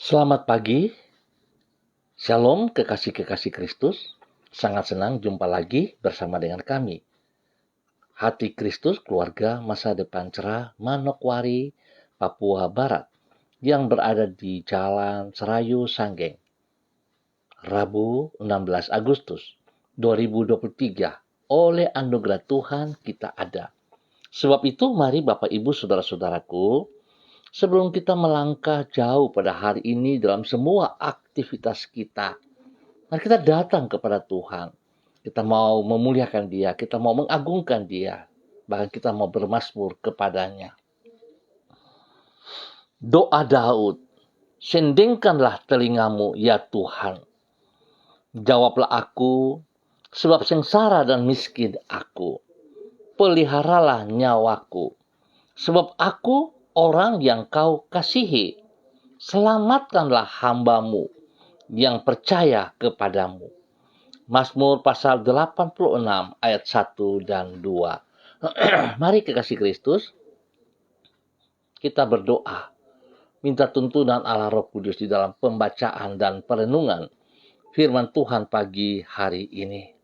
Selamat pagi, Shalom kekasih-kekasih Kristus. Sangat senang jumpa lagi bersama dengan kami. Hati Kristus Keluarga Masa Depan Cerah Manokwari, Papua Barat, yang berada di Jalan Serayu Sanggeng. Rabu 16 Agustus 2023, oleh anugerah Tuhan kita ada. Sebab itu mari Bapak Ibu Saudara-saudaraku, sebelum kita melangkah jauh pada hari ini dalam semua aktivitas kita, mari kita datang kepada Tuhan. Kita mau memuliakan Dia, kita mau mengagungkan Dia, bahkan kita mau bermazmur kepadanya. Doa Daud, sendengkanlah telingamu ya Tuhan. Jawablah aku, sebab sengsara dan miskin aku. Peliharalah nyawaku, sebab aku orang yang kau kasihi. Selamatkanlah hambamu yang percaya kepadamu. Mazmur pasal 86 ayat 1 dan 2. Mari kekasih Kristus, kita berdoa. Minta tuntunan Allah Roh Kudus di dalam pembacaan dan perenungan firman Tuhan pagi hari ini.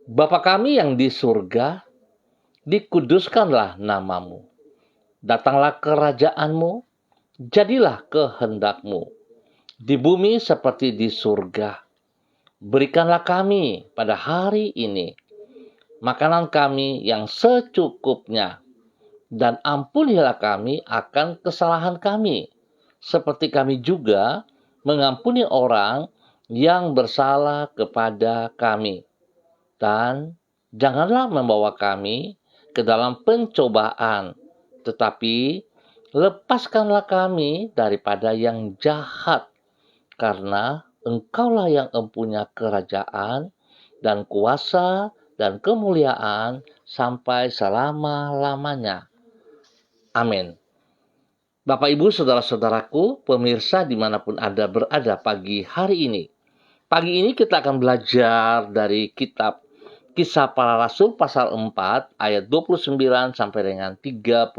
Bapa kami yang di surga, dikuduskanlah namamu. Datanglah kerajaanmu, jadilah kehendakmu. Di bumi seperti di surga. Berikanlah kami pada hari ini makanan kami yang secukupnya, dan ampunilah kami akan kesalahan kami, seperti kami juga mengampuni orang yang bersalah kepada kami. Dan janganlah membawa kami ke dalam pencobaan, tetapi lepaskanlah kami daripada yang jahat, karena Engkaulah yang empunya kerajaan dan kuasa dan kemuliaan sampai selama-lamanya. Amin. Bapak, Ibu, Saudara-saudaraku, pemirsa dimanapun Anda berada pagi hari ini. Pagi ini kita akan belajar dari kitab Kisah Para Rasul pasal 4 ayat 29 sampai dengan 31.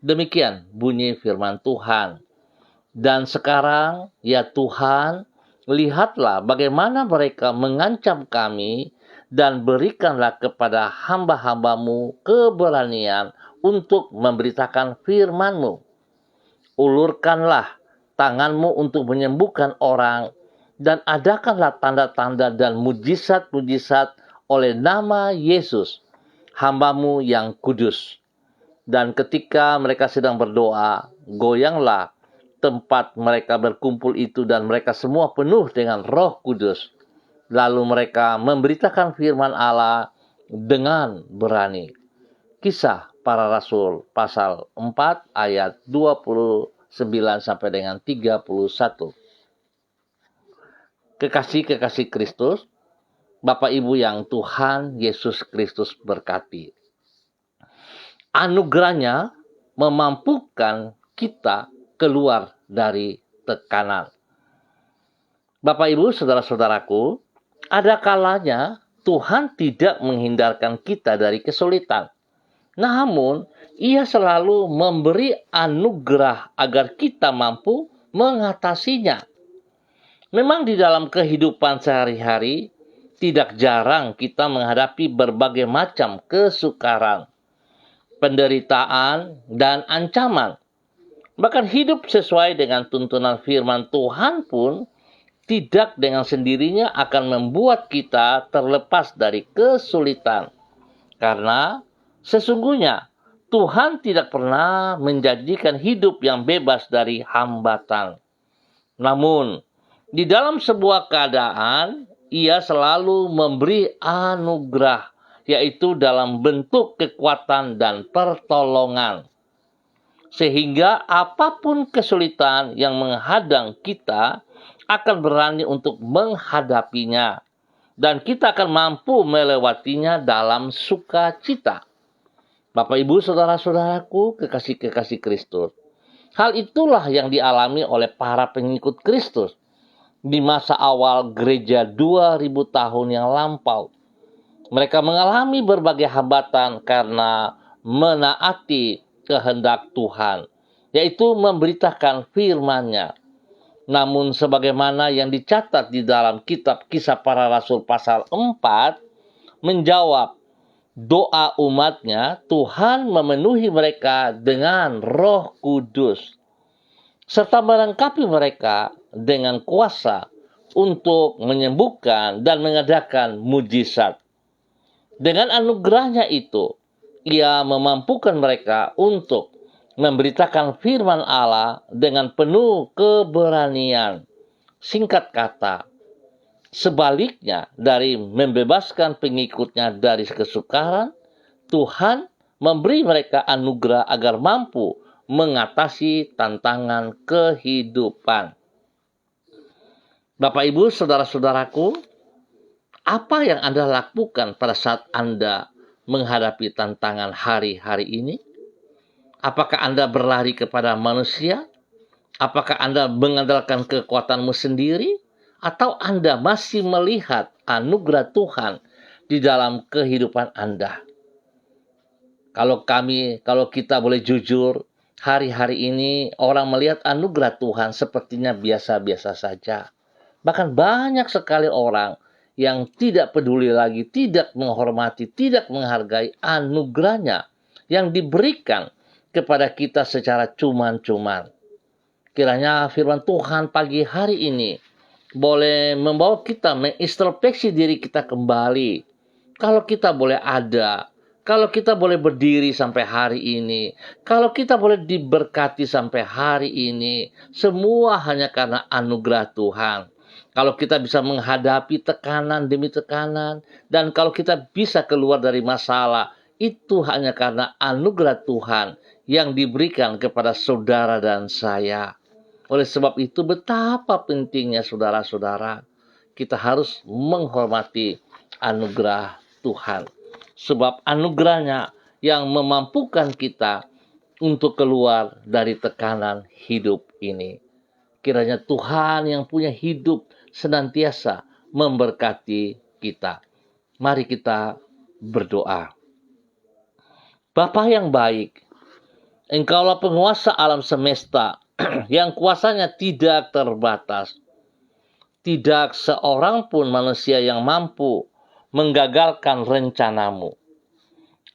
Demikian bunyi firman Tuhan. Dan sekarang, ya Tuhan, lihatlah bagaimana mereka mengancam kami, dan berikanlah kepada hamba-hambamu keberanian untuk memberitakan firman-Mu. Ulurkanlah tangan-Mu untuk menyembuhkan orang, dan adakanlah tanda-tanda dan mujizat-mujizat oleh nama Yesus, hamba-Mu yang kudus. Dan ketika mereka sedang berdoa, goyanglah tempat mereka berkumpul itu, dan mereka semua penuh dengan Roh Kudus. Lalu mereka memberitakan firman Allah dengan berani. Kisah Para Rasul pasal 4 ayat 29 sampai dengan 31. Kekasih-kekasih Kristus, Bapak Ibu yang Tuhan Yesus Kristus berkati. Anugerahnya memampukan kita keluar dari tekanan. Bapak, Ibu, Saudara-saudaraku, ada kalanya Tuhan tidak menghindarkan kita dari kesulitan. Namun, Ia selalu memberi anugerah agar kita mampu mengatasinya. Memang di dalam kehidupan sehari-hari, tidak jarang kita menghadapi berbagai macam kesukaran, penderitaan, dan ancaman. Bahkan hidup sesuai dengan tuntunan firman Tuhan pun tidak dengan sendirinya akan membuat kita terlepas dari kesulitan. Karena sesungguhnya Tuhan tidak pernah menjanjikan hidup yang bebas dari hambatan. Namun, di dalam sebuah keadaan, Ia selalu memberi anugerah, yaitu dalam bentuk kekuatan dan pertolongan. Sehingga apapun kesulitan yang menghadang kita akan berani untuk menghadapinya. Dan kita akan mampu melewatinya dalam sukacita. Bapak, Ibu, Saudara-saudaraku, kekasih-kekasih Kristus. Hal itulah yang dialami oleh para pengikut Kristus di masa awal gereja 2000 tahun yang lampau. Mereka mengalami berbagai hambatan karena menaati kehendak Tuhan. yaitu memberitakan firman-Nya. Namun sebagaimana yang dicatat di dalam kitab Kisah Para Rasul pasal 4, menjawab doa umatnya, Tuhan memenuhi mereka dengan Roh Kudus, serta melengkapi mereka dengan kuasa untuk menyembuhkan dan mengadakan mujizat. Dengan anugerahnya itu, Ia memampukan mereka untuk memberitakan firman Allah dengan penuh keberanian. Singkat kata, sebaliknya dari membebaskan pengikutnya dari kesukaran, Tuhan memberi mereka anugerah agar mampu mengatasi tantangan kehidupan. Bapak, Ibu, saudara-saudaraku, apa yang Anda lakukan pada saat Anda menghadapi tantangan hari-hari ini? Apakah Anda berlari kepada manusia? Apakah Anda mengandalkan kekuatanmu sendiri? Atau Anda masih melihat anugerah Tuhan di dalam kehidupan Anda? Kalau kita boleh jujur, hari-hari ini orang melihat anugerah Tuhan sepertinya biasa-biasa saja. Bahkan banyak sekali orang yang tidak peduli lagi, tidak menghormati, tidak menghargai anugerahnya yang diberikan kepada kita secara cuman-cuman. Kiranya firman Tuhan pagi hari ini boleh membawa kita mengintrospeksi diri kita kembali. Kalau kita boleh ada, kalau kita boleh berdiri sampai hari ini, kalau kita boleh diberkati sampai hari ini, semua hanya karena anugerah Tuhan. Kalau kita bisa menghadapi tekanan demi tekanan, dan kalau kita bisa keluar dari masalah, itu hanya karena anugerah Tuhan yang diberikan kepada saudara dan saya. Oleh sebab itu, betapa pentingnya saudara-saudara, kita harus menghormati anugerah Tuhan. Sebab anugerahnya yang memampukan kita untuk keluar dari tekanan hidup ini. Kiranya Tuhan yang punya hidup senantiasa memberkati kita. Mari kita berdoa. Bapa yang baik, Engkaulah penguasa alam semesta yang kuasanya tidak terbatas. Tidak seorang pun manusia yang mampu menggagalkan rencanamu.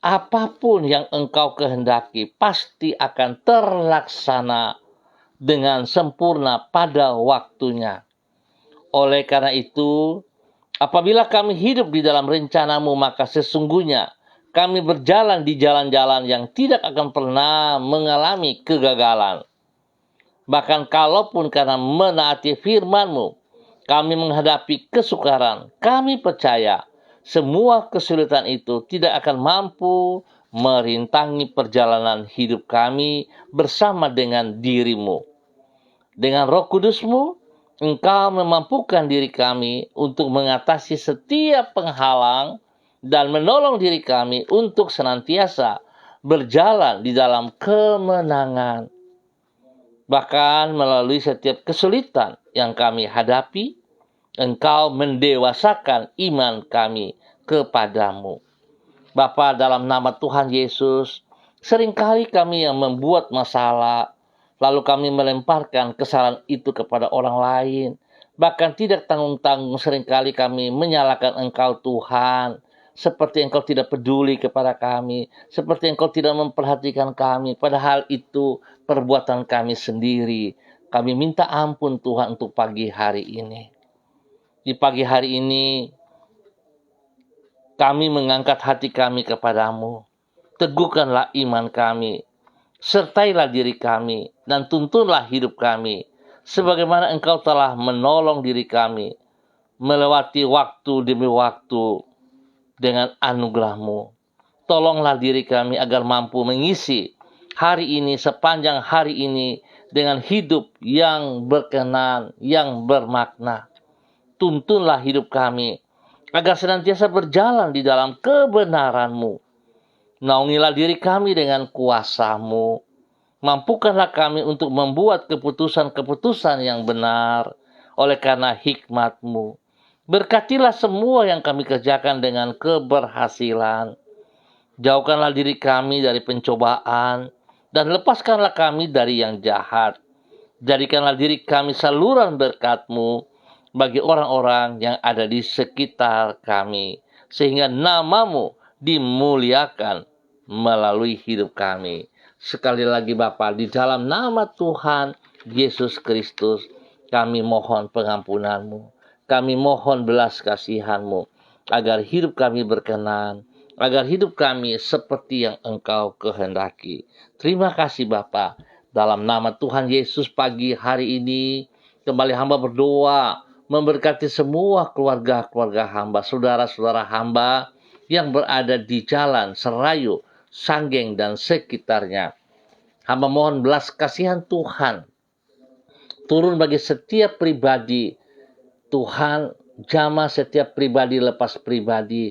Apapun yang Engkau kehendaki pasti akan terlaksana dengan sempurna pada waktunya. Oleh karena itu, apabila kami hidup di dalam rencanamu, maka sesungguhnya kami berjalan di jalan-jalan yang tidak akan pernah mengalami kegagalan. Bahkan kalaupun karena menaati firman-Mu, kami menghadapi kesukaran, kami percaya semua kesulitan itu tidak akan mampu merintangi perjalanan hidup kami bersama dengan diri-Mu. Dengan Roh Kudus-Mu, Engkau memampukan diri kami untuk mengatasi setiap penghalang dan menolong diri kami untuk senantiasa berjalan di dalam kemenangan. Bahkan melalui setiap kesulitan yang kami hadapi, Engkau mendewasakan iman kami kepadamu. Bapa, dalam nama Tuhan Yesus, seringkali kami yang membuat masalah, lalu kami melemparkan kesalahan itu kepada orang lain. Bahkan tidak tanggung-tanggung seringkali kami menyalahkan Engkau Tuhan. Seperti Engkau tidak peduli kepada kami. Seperti Engkau tidak memperhatikan kami. Padahal itu perbuatan kami sendiri. Kami minta ampun Tuhan untuk pagi hari ini. Di pagi hari ini kami mengangkat hati kami kepadamu. Teguhkanlah iman kami. Sertailah diri kami dan tuntunlah hidup kami. Sebagaimana Engkau telah menolong diri kami melewati waktu demi waktu dengan anugerah-Mu. Tolonglah diri kami agar mampu mengisi hari ini, sepanjang hari ini, dengan hidup yang berkenan, yang bermakna. Tuntunlah hidup kami agar senantiasa berjalan di dalam kebenaran-Mu. Naungilah diri kami dengan kuasa-Mu. Mampukanlah kami untuk membuat keputusan-keputusan yang benar oleh karena hikmat-Mu. Berkatilah semua yang kami kerjakan dengan keberhasilan. Jauhkanlah diri kami dari pencobaan dan lepaskanlah kami dari yang jahat. Jadikanlah diri kami saluran berkat-Mu bagi orang-orang yang ada di sekitar kami, sehingga nama-Mu dimuliakan melalui hidup kami. Sekali lagi Bapa, di dalam nama Tuhan Yesus Kristus, kami mohon pengampunan-Mu. Kami mohon belas kasihan-Mu, agar hidup kami berkenan, agar hidup kami seperti yang Engkau kehendaki. Terima kasih Bapa. Dalam nama Tuhan Yesus, pagi hari ini kembali hamba berdoa memberkati semua keluarga-keluarga hamba, saudara-saudara hamba yang berada di jalan Serayu, Sanggeng, dan sekitarnya. Hamba mohon belas kasihan Tuhan turun bagi setiap pribadi. Tuhan, jamah setiap pribadi lepas pribadi,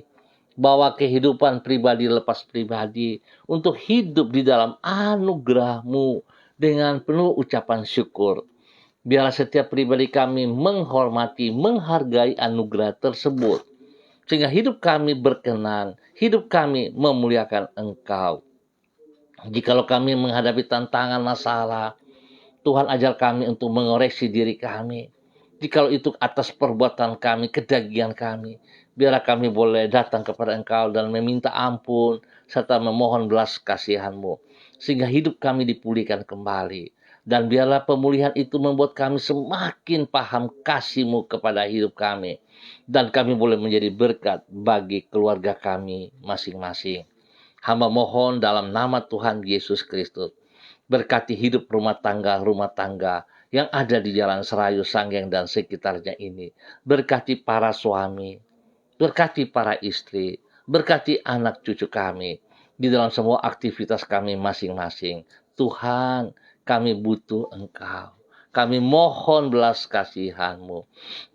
bawa kehidupan pribadi lepas pribadi untuk hidup di dalam anugerah-Mu dengan penuh ucapan syukur. Biarlah setiap pribadi kami menghormati, menghargai anugerah tersebut, sehingga hidup kami berkenan, hidup kami memuliakan Engkau. Jikalau kami menghadapi tantangan masalah, Tuhan ajar kami untuk mengoreksi diri kami. Jikalau itu atas perbuatan kami, kedagian kami, biarlah kami boleh datang kepada Engkau dan meminta ampun serta memohon belas kasihan-Mu, sehingga hidup kami dipulihkan kembali. Dan biarlah pemulihan itu membuat kami semakin paham kasih-Mu kepada hidup kami, dan kami boleh menjadi berkat bagi keluarga kami masing-masing. Hamba mohon dalam nama Tuhan Yesus Kristus, berkati hidup rumah tangga yang ada di Jalan Serayu, Sanggeng, dan sekitarnya ini. Berkati para suami, berkati para istri, berkati anak cucu kami di dalam semua aktivitas kami masing-masing. Tuhan, kami butuh Engkau. Kami mohon belas kasihan-Mu.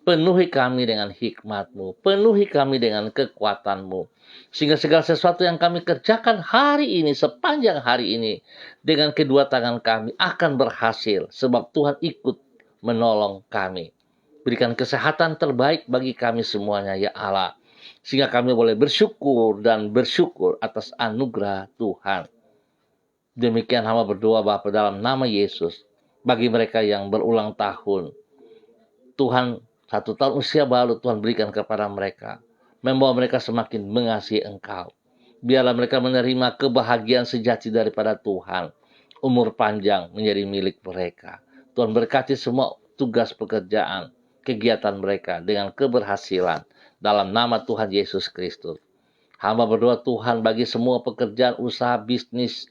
Penuhi kami dengan hikmat-Mu. Penuhi kami dengan kekuatan-Mu. Sehingga segala sesuatu yang kami kerjakan hari ini, sepanjang hari ini, dengan kedua tangan kami akan berhasil. Sebab Tuhan ikut menolong kami. Berikan kesehatan terbaik bagi kami semuanya, ya Allah. Sehingga kami boleh bersyukur dan bersyukur atas anugerah Tuhan. Demikian hamba berdoa Bapa dalam nama Yesus. Bagi mereka yang berulang tahun, Tuhan 1 tahun usia baru Tuhan berikan kepada mereka, membawa mereka semakin mengasihi Engkau. Biarlah mereka menerima kebahagiaan sejati daripada Tuhan. Umur panjang menjadi milik mereka. Tuhan berkati semua tugas pekerjaan, kegiatan mereka dengan keberhasilan. Dalam nama Tuhan Yesus Kristus. Hamba berdoa Tuhan bagi semua pekerjaan, usaha, bisnis,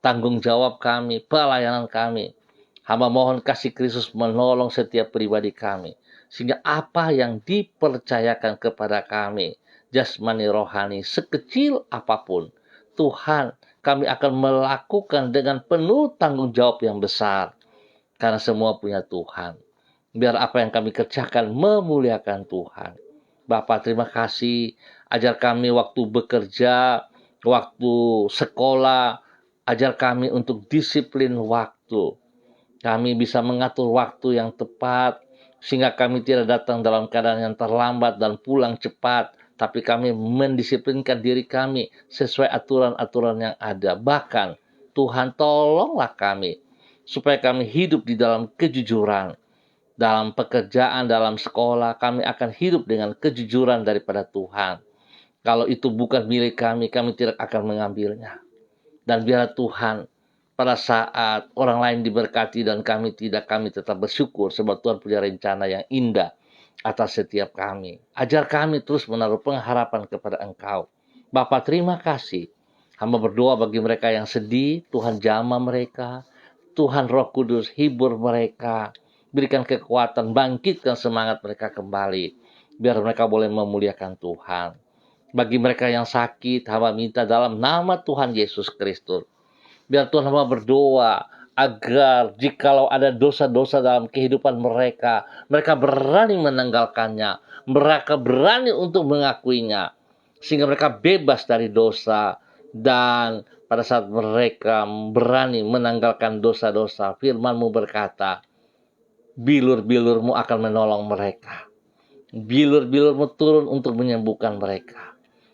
tanggung jawab kami, pelayanan kami. Hamba mohon kasih Kristus menolong setiap pribadi kami. Sehingga apa yang dipercayakan kepada kami, jasmani rohani, sekecil apapun, Tuhan, kami akan melakukan dengan penuh tanggung jawab yang besar. Karena semua punya Tuhan. Biar apa yang kami kerjakan memuliakan Tuhan. Bapa, terima kasih. Ajar kami waktu bekerja, waktu sekolah. Ajar kami untuk disiplin waktu. Kami bisa mengatur waktu yang tepat, sehingga kami tidak datang dalam keadaan yang terlambat dan pulang cepat, tapi kami mendisiplinkan diri kami sesuai aturan-aturan yang ada. Bahkan, Tuhan tolonglah kami, supaya kami hidup di dalam kejujuran. Dalam pekerjaan, dalam sekolah, kami akan hidup dengan kejujuran daripada Tuhan. Kalau itu bukan milik kami tidak akan mengambilnya. Dan biarlah Tuhan, pada saat orang lain diberkati dan kami tidak, kami tetap bersyukur sebab Tuhan punya rencana yang indah atas setiap kami. Ajar kami terus menaruh pengharapan kepada Engkau. Bapa, terima kasih. Hamba berdoa bagi mereka yang sedih, Tuhan jamah mereka. Tuhan Roh Kudus hibur mereka. Berikan kekuatan, bangkitkan semangat mereka kembali. Biar mereka boleh memuliakan Tuhan. Bagi mereka yang sakit, hamba minta dalam nama Tuhan Yesus Kristus. Biar Tuhan hamba berdoa agar jikalau ada dosa-dosa dalam kehidupan mereka, mereka berani menanggalkannya, mereka berani untuk mengakuinya, sehingga mereka bebas dari dosa. Dan pada saat mereka berani menanggalkan dosa-dosa, firman-Mu berkata, bilur-bilur-Mu akan menolong mereka. Bilur-bilur-Mu turun untuk menyembuhkan mereka.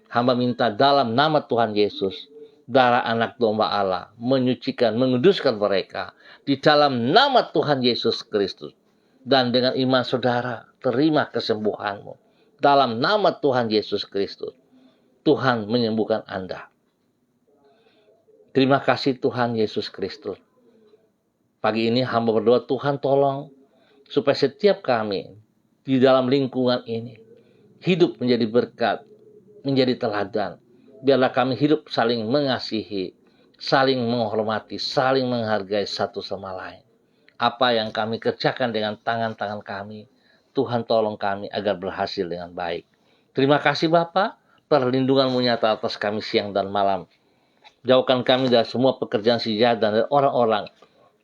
Hamba minta dalam nama Tuhan Yesus, darah anak domba Allah, menyucikan, menguduskan mereka di dalam nama Tuhan Yesus Kristus. Dan dengan iman saudara, terima kesembuhanmu. Dalam nama Tuhan Yesus Kristus, Tuhan menyembuhkan Anda. Terima kasih Tuhan Yesus Kristus. Pagi ini hamba berdoa, Tuhan tolong supaya setiap kami di dalam lingkungan ini hidup menjadi berkat, menjadi teladan. Biarlah kami hidup saling mengasihi, saling menghormati, saling menghargai satu sama lain. Apa yang kami kerjakan dengan tangan-tangan kami, Tuhan tolong kami agar berhasil dengan baik. Terima kasih Bapa, perlindungan-Mu nyata atas kami siang dan malam. Jauhkan kami dari semua pekerjaan si jahat dan dari orang-orang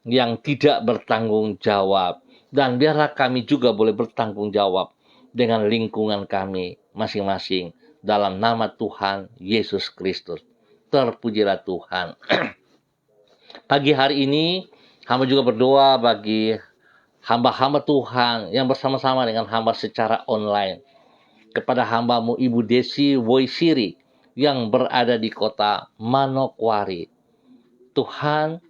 yang tidak bertanggung jawab. Dan biarlah kami juga boleh bertanggung jawab dengan lingkungan kami masing-masing. Dalam nama Tuhan Yesus Kristus. Terpujilah Tuhan. Pagi hari ini, hamba juga berdoa bagi hamba-hamba Tuhan yang bersama-sama dengan hamba secara online. Kepada hambamu Ibu Desi Woisiri yang berada di kota Manokwari. Tuhan,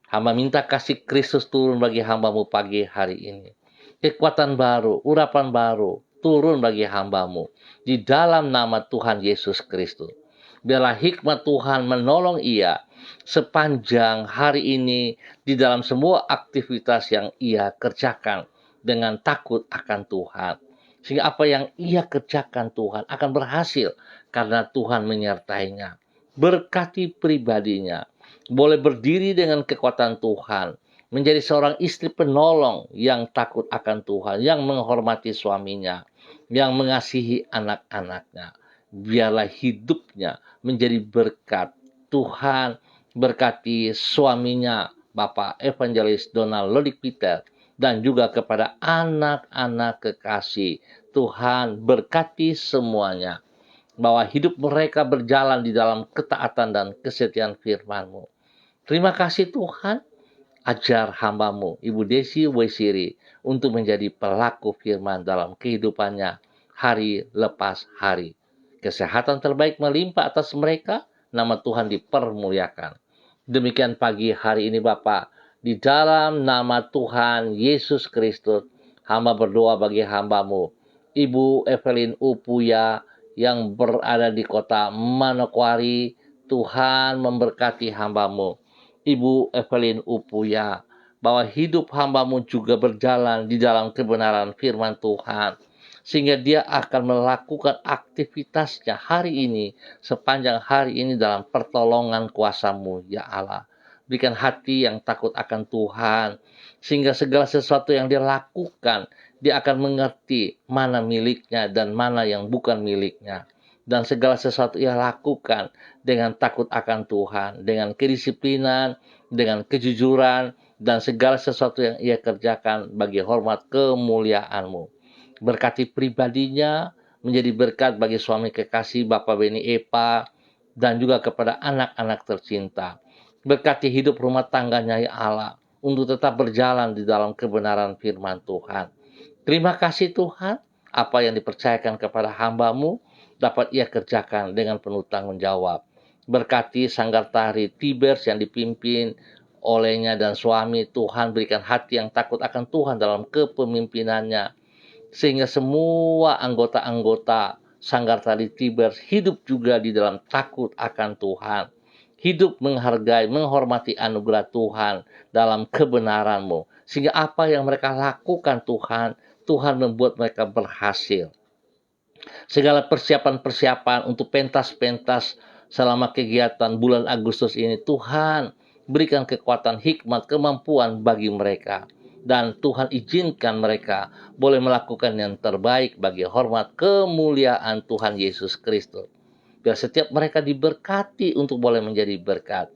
hamba minta kasih Kristus turun bagi hambamu pagi hari ini. Kekuatan baru, urapan baru, turun bagi hambamu. Di dalam nama Tuhan Yesus Kristus. Biarlah hikmat Tuhan menolong ia sepanjang hari ini di dalam semua aktivitas yang ia kerjakan dengan takut akan Tuhan. Sehingga apa yang ia kerjakan Tuhan akan berhasil karena Tuhan menyertainya. Berkati pribadinya. Boleh berdiri dengan kekuatan Tuhan. Menjadi seorang istri penolong yang takut akan Tuhan. Yang menghormati suaminya. Yang mengasihi anak-anaknya. Biarlah hidupnya menjadi berkat. Tuhan berkati suaminya, Bapak Evangelis Donald Lodik Peter. Dan juga kepada anak-anak kekasih. Tuhan berkati semuanya. Bahwa hidup mereka berjalan di dalam ketaatan dan kesetiaan firman-Mu. Terima kasih Tuhan. Ajar hambamu, Ibu Desi Woisiri, untuk menjadi pelaku firman dalam kehidupannya hari lepas hari. Kesehatan terbaik melimpah atas mereka, nama Tuhan dipermuliakan. Demikian pagi hari ini Bapak. Di dalam nama Tuhan Yesus Kristus, hamba berdoa bagi hambamu, Ibu Evelyn Upuya yang berada di kota Manokwari. Tuhan memberkati hambamu, Ibu Evelyn Upuya, bahwa hidup hambamu juga berjalan di dalam kebenaran firman Tuhan, sehingga dia akan melakukan aktivitasnya hari ini, sepanjang hari ini dalam pertolongan kuasa-Mu, ya Allah. Berikan hati yang takut akan Tuhan, sehingga segala sesuatu yang dia lakukan, dia akan mengerti mana miliknya dan mana yang bukan miliknya. Dan segala sesuatu ia lakukan dengan takut akan Tuhan, dengan kedisiplinan, dengan kejujuran, dan segala sesuatu yang ia kerjakan bagi hormat kemuliaan-Mu. Berkati pribadinya, menjadi berkat bagi suami kekasih Bapak Beni Epa, dan juga kepada anak-anak tercinta. Berkati hidup rumah tangganya ya Allah, untuk tetap berjalan di dalam kebenaran firman Tuhan. Terima kasih Tuhan, apa yang dipercayakan kepada hamba-Mu, dapat ia kerjakan dengan penuh tanggung jawab. Berkati sanggar tari Tibers yang dipimpin olehnya dan suami, Tuhan berikan hati yang takut akan Tuhan dalam kepemimpinannya. Sehingga semua anggota-anggota sanggar tari Tibers hidup juga di dalam takut akan Tuhan. Hidup menghargai, menghormati anugerah Tuhan dalam kebenaran-Mu. Sehingga apa yang mereka lakukan Tuhan, Tuhan membuat mereka berhasil. Segala persiapan-persiapan untuk pentas-pentas selama kegiatan bulan Agustus ini, Tuhan berikan kekuatan, hikmat, kemampuan bagi mereka. Dan Tuhan izinkan mereka boleh melakukan yang terbaik bagi hormat kemuliaan Tuhan Yesus Kristus. Biar setiap mereka diberkati untuk boleh menjadi berkat.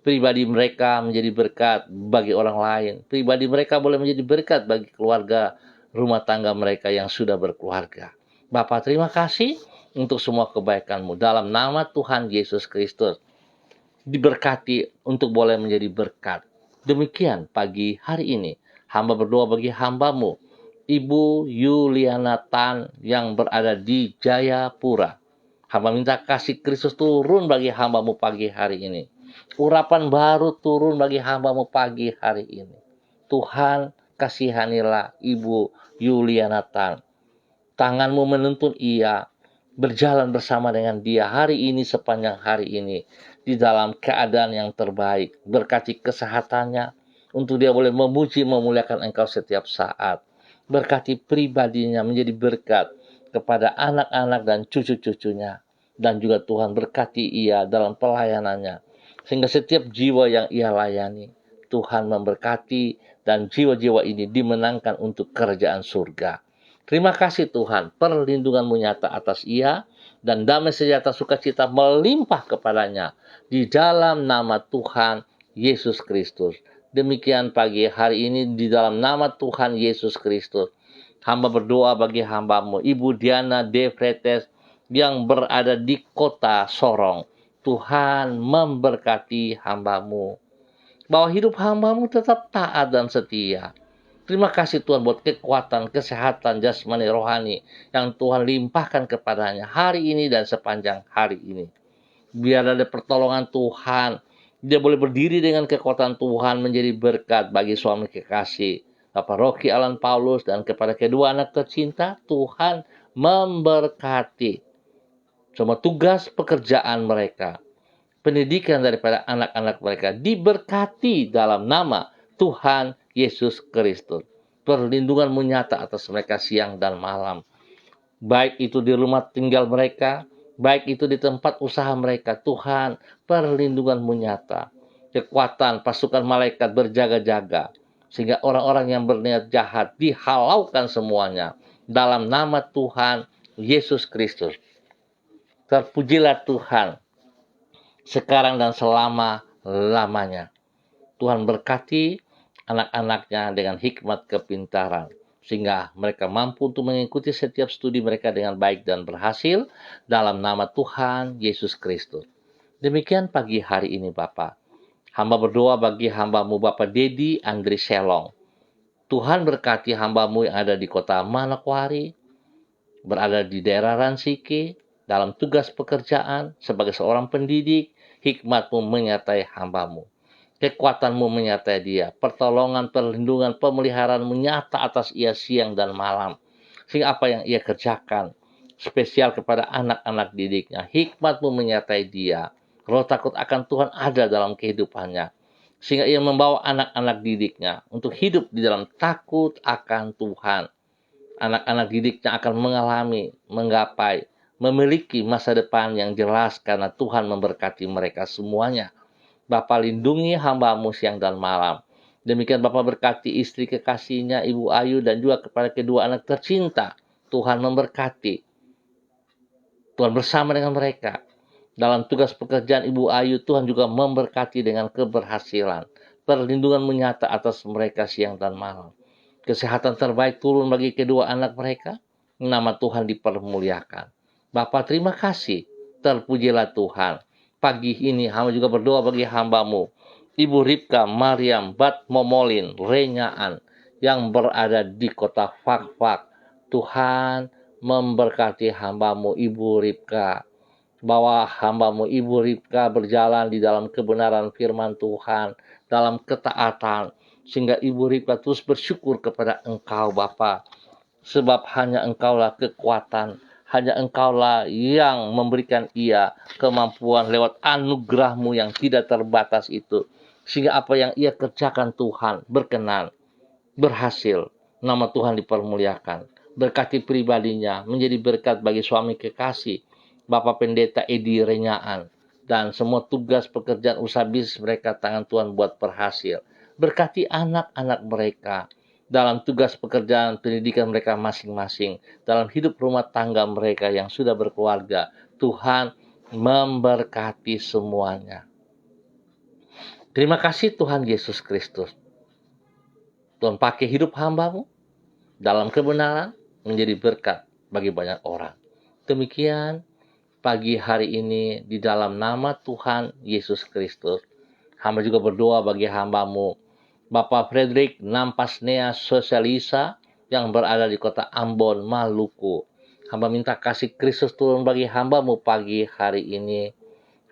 Pribadi mereka menjadi berkat bagi orang lain. Pribadi mereka boleh menjadi berkat bagi keluarga, rumah tangga mereka yang sudah berkeluarga. Bapa, terima kasih untuk semua kebaikan-Mu. Dalam nama Tuhan Yesus Kristus, diberkati untuk boleh menjadi berkat. Demikian pagi hari ini, hamba berdoa bagi hamba-Mu, Ibu Yuliana Tan yang berada di Jayapura. Hamba minta kasih Kristus turun bagi hamba-Mu pagi hari ini. Urapan baru turun bagi hamba-Mu pagi hari ini. Tuhan, kasihanilah Ibu Yuliana Tan. Tangan-Mu menuntun ia, berjalan bersama dengan dia hari ini sepanjang hari ini. Di dalam keadaan yang terbaik. Berkati kesehatannya, untuk dia boleh memuji, memuliakan Engkau setiap saat. Berkati pribadinya menjadi berkat kepada anak-anak dan cucu-cucunya. Dan juga Tuhan berkati ia dalam pelayanannya. Sehingga setiap jiwa yang ia layani, Tuhan memberkati dan jiwa-jiwa ini dimenangkan untuk kerajaan surga. Terima kasih Tuhan, perlindungan-Mu nyata atas ia, dan damai sejahtera sukacita melimpah kepadanya. Di dalam nama Tuhan Yesus Kristus. Demikian pagi hari ini di dalam nama Tuhan Yesus Kristus. Hamba berdoa bagi hamba-Mu, Ibu Diana De Fretes, yang berada di kota Sorong. Tuhan memberkati hamba-Mu. Bahwa hidup hamba-Mu tetap taat dan setia. Terima kasih Tuhan buat kekuatan, kesehatan, jasmani, rohani yang Tuhan limpahkan kepadanya hari ini dan sepanjang hari ini. Biar ada pertolongan Tuhan, dia boleh berdiri dengan kekuatan Tuhan menjadi berkat bagi suami kekasih, Bapak Rocky Alan Paulus, dan kepada kedua anak tercinta. Tuhan memberkati semua tugas pekerjaan mereka, pendidikan daripada anak-anak mereka diberkati dalam nama Tuhan Yesus Kristus. Perlindungan-Mu nyata atas mereka siang dan malam. Baik itu di rumah tinggal mereka, baik itu di tempat usaha mereka. Tuhan, perlindungan-Mu nyata. Kekuatan pasukan malaikat berjaga-jaga. Sehingga orang-orang yang berniat jahat dihalaukan semuanya. Dalam nama Tuhan Yesus Kristus. Terpujilah Tuhan sekarang dan selama-lamanya. Tuhan berkati anak-anaknya dengan hikmat kepintaran, sehingga mereka mampu untuk mengikuti setiap studi mereka dengan baik dan berhasil dalam nama Tuhan Yesus Kristus. Demikian pagi hari ini Bapak. Hamba berdoa bagi hamba-Mu Bapak Dedi Andri Selong. Tuhan berkati hamba-Mu yang ada di kota Manokwari, berada di daerah Ransike, dalam tugas pekerjaan sebagai seorang pendidik. Hikmat-Mu menyertai hamba-Mu. Kekuatan-Mu menyertai dia. Pertolongan, perlindungan, pemeliharaan-Mu nyata atas ia siang dan malam. Sehingga apa yang ia kerjakan spesial kepada anak-anak didiknya. Hikmat-Mu menyertai dia. Roh takut akan Tuhan ada dalam kehidupannya. Sehingga ia membawa anak-anak didiknya untuk hidup di dalam takut akan Tuhan. Anak-anak didiknya akan mengalami, menggapai, memiliki masa depan yang jelas karena Tuhan memberkati mereka semuanya. Bapa lindungi hamba-Mu siang dan malam. Demikian Bapa berkati istri kekasihnya Ibu Ayu dan juga kepada kedua anak tercinta. Tuhan memberkati. Tuhan bersama dengan mereka. Dalam tugas pekerjaan Ibu Ayu, Tuhan juga memberkati dengan keberhasilan. Perlindungan menyata atas mereka siang dan malam. Kesehatan terbaik turun bagi kedua anak mereka. Nama Tuhan dipermuliakan. Bapa terima kasih. Terpujilah Tuhan. Pagi ini hamba juga berdoa bagi hamba-Mu, Ibu Ripka Mariam Bat Momolin Renyaan, yang berada di kota Fakfak. Tuhan memberkati hamba-Mu Ibu Ripka. Bahwa hamba-Mu Ibu Ripka berjalan di dalam kebenaran firman Tuhan, dalam ketaatan, sehingga Ibu Ripka terus bersyukur kepada Engkau Bapa. Sebab hanya Engkaulah kekuatan, hanya Engkaulah yang memberikan ia kemampuan lewat anugerah-Mu yang tidak terbatas itu. Sehingga apa yang ia kerjakan Tuhan berkenan, berhasil. Nama Tuhan dipermuliakan. Berkati pribadinya, menjadi berkat bagi suami kekasih, Bapak Pendeta Edi Renyaan. Dan semua tugas pekerjaan usaha bisnis mereka tangan Tuhan buat berhasil. Berkati anak-anak mereka dalam tugas pekerjaan pendidikan mereka masing-masing, dalam hidup rumah tangga mereka yang sudah berkeluarga. Tuhan memberkati semuanya. Terima kasih Tuhan Yesus Kristus. Tuhan pakai hidup hamba-Mu dalam kebenaran menjadi berkat bagi banyak orang. Demikian pagi hari ini di dalam nama Tuhan Yesus Kristus. Hamba juga berdoa bagi hamba-Mu Bapak Frederick Nampasnea Sosialisa yang berada di kota Ambon, Maluku. Hamba minta kasih Kristus turun bagi hamba-Mu pagi hari ini.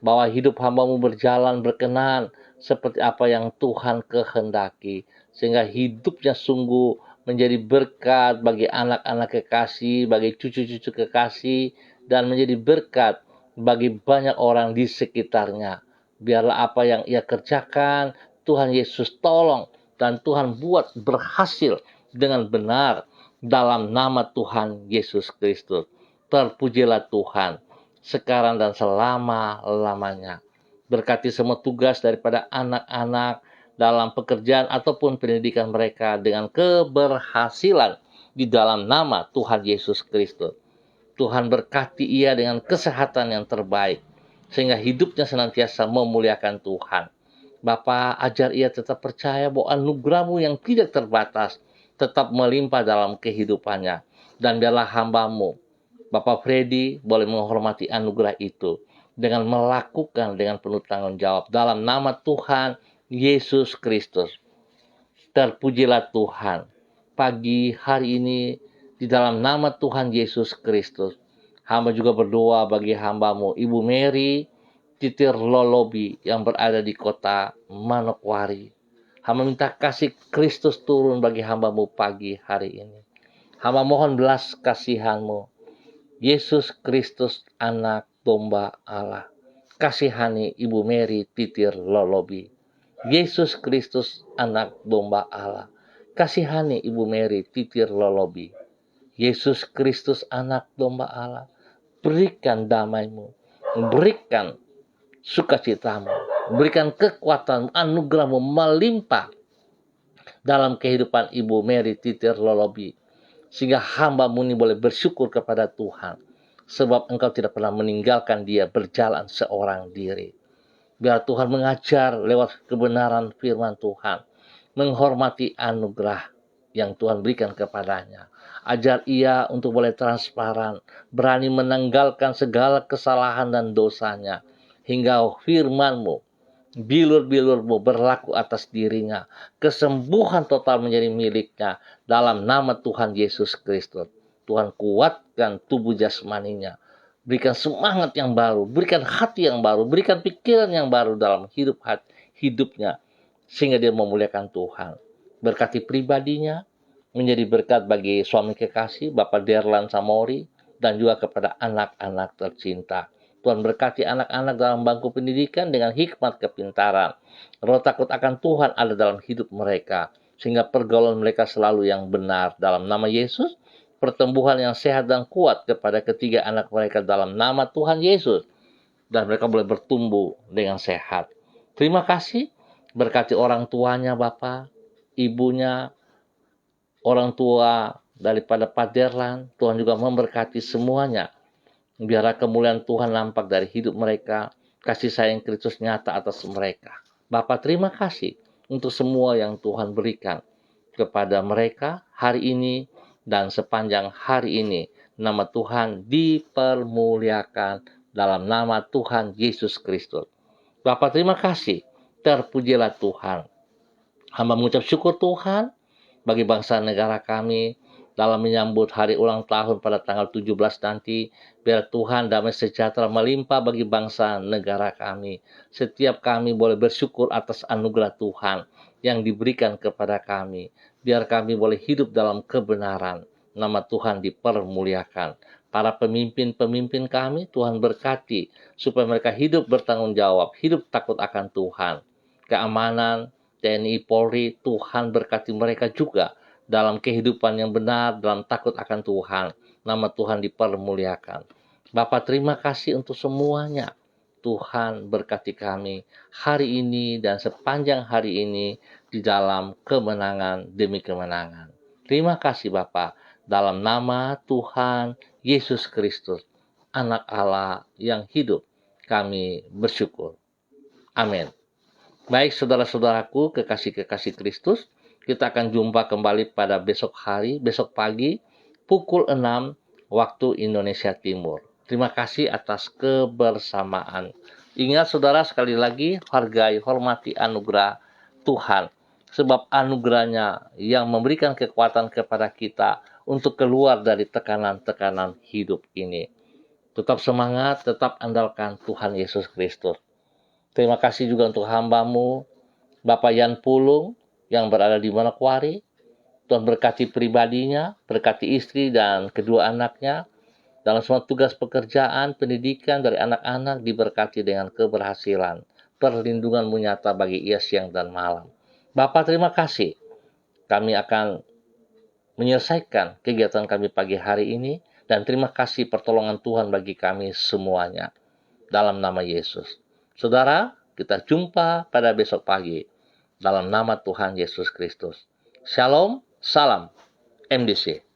Bahwa hidup hamba-Mu berjalan berkenan seperti apa yang Tuhan kehendaki. Sehingga hidupnya sungguh menjadi berkat bagi anak-anak kekasih, bagi cucu-cucu kekasih, dan menjadi berkat bagi banyak orang di sekitarnya. Biarlah apa yang ia kerjakan, Tuhan Yesus tolong, dan Tuhan buat berhasil dengan benar dalam nama Tuhan Yesus Kristus. Terpujilah Tuhan sekarang dan selama-lamanya. Berkati semua tugas daripada anak-anak dalam pekerjaan ataupun pendidikan mereka dengan keberhasilan di dalam nama Tuhan Yesus Kristus. Tuhan berkati ia dengan kesehatan yang terbaik, sehingga hidupnya senantiasa memuliakan Tuhan. Bapa, ajar ia tetap percaya bahwa anugerah-Mu yang tidak terbatas tetap melimpah dalam kehidupannya. Dan biarlah hamba-Mu, Bapak Freddy, boleh menghormati anugerah itu dengan melakukan dengan penuh tanggung jawab dalam nama Tuhan Yesus Kristus. Terpujilah Tuhan. Pagi hari ini di dalam nama Tuhan Yesus Kristus, hamba juga berdoa bagi hamba-Mu, Ibu Mary Titir Lolobi yang berada di kota Manokwari. Hamba minta kasih Kristus turun bagi hamba-Mu pagi hari ini. Hamba mohon belas kasihan-Mu. Yesus Kristus anak domba Allah. Kasihani Ibu Mary Titir Lolobi. Yesus Kristus anak domba Allah. Kasihani Ibu Mary Titir Lolobi. Yesus Kristus anak domba Allah. Berikan damai-Mu. Berikan sukacitamu, berikan kekuatan, anugerah-Mu melimpah dalam kehidupan Ibu Mary Titir Lolobi, sehingga hamba-Mu ini boleh bersyukur kepada Tuhan, sebab Engkau tidak pernah meninggalkan dia berjalan seorang diri. Biar Tuhan mengajar lewat kebenaran firman Tuhan, menghormati anugerah yang Tuhan berikan kepadanya. Ajar ia untuk boleh transparan, berani menanggalkan segala kesalahan dan dosanya, hingga firman-Mu, bilur-bilur-Mu berlaku atas dirinya. Kesembuhan total menjadi miliknya dalam nama Tuhan Yesus Kristus. Tuhan kuatkan tubuh jasmaninya. Berikan semangat yang baru, berikan hati yang baru, berikan pikiran yang baru dalam hidupnya. Sehingga dia memuliakan Tuhan. Berkati pribadinya, menjadi berkat bagi suami kekasih, Bapak Derlan Samori, dan juga kepada anak-anak tercinta. Tuhan berkati anak-anak dalam bangku pendidikan dengan hikmat kepintaran. Roh takut akan Tuhan ada dalam hidup mereka, sehingga pergaulan mereka selalu yang benar. Dalam nama Yesus, pertumbuhan yang sehat dan kuat kepada ketiga anak mereka dalam nama Tuhan Yesus. Dan mereka boleh bertumbuh dengan sehat. Terima kasih, berkati orang tuanya Bapak, ibunya, orang tua daripada Pak Derlan. Tuhan juga memberkati semuanya. Biarlah kemuliaan Tuhan nampak dari hidup mereka, kasih sayang Kristus nyata atas mereka. Bapa, terima kasih untuk semua yang Tuhan berikan kepada mereka hari ini dan sepanjang hari ini. Nama Tuhan dipermuliakan dalam nama Tuhan Yesus Kristus. Bapa, terima kasih. Terpujilah Tuhan. Hamba mengucap syukur Tuhan bagi bangsa negara kami, dalam menyambut hari ulang tahun pada tanggal 17 nanti. Biar Tuhan damai sejahtera melimpah bagi bangsa negara kami. Setiap kami boleh bersyukur atas anugerah Tuhan yang diberikan kepada kami. Biar kami boleh hidup dalam kebenaran. Nama Tuhan dipermuliakan. Para pemimpin-pemimpin kami, Tuhan berkati supaya mereka hidup bertanggung jawab, hidup takut akan Tuhan. Keamanan, TNI Polri, Tuhan berkati mereka juga dalam kehidupan yang benar, dalam takut akan Tuhan. Nama Tuhan dipermuliakan. Bapak, terima kasih untuk semuanya. Tuhan berkati kami hari ini dan sepanjang hari ini di dalam kemenangan demi kemenangan. Terima kasih Bapak, dalam nama Tuhan Yesus Kristus, Anak Allah yang hidup, kami bersyukur. Amin. Baik saudara-saudaraku, kekasih-kekasih Kristus, kita akan jumpa kembali pada besok pagi, pukul 6 waktu Indonesia Timur. Terima kasih atas kebersamaan. Ingat saudara, sekali lagi, hargai, hormati anugerah Tuhan. Sebab anugerahnya yang memberikan kekuatan kepada kita untuk keluar dari tekanan-tekanan hidup ini. Tetap semangat, tetap andalkan Tuhan Yesus Kristus. Terima kasih juga untuk hamba-Mu, Bapak Yan Pulung, yang berada di Manokwari. Tuhan berkati pribadinya, berkati istri dan kedua anaknya. Dalam semua tugas pekerjaan, pendidikan dari anak-anak diberkati dengan keberhasilan. Perlindungan-Mu nyata bagi ia siang dan malam. Bapak, terima kasih. Kami akan menyelesaikan kegiatan kami pagi hari ini. Dan terima kasih pertolongan Tuhan bagi kami semuanya. Dalam nama Yesus. Saudara, kita jumpa pada besok pagi. Dalam nama Tuhan Yesus Kristus. Shalom, salam MDC.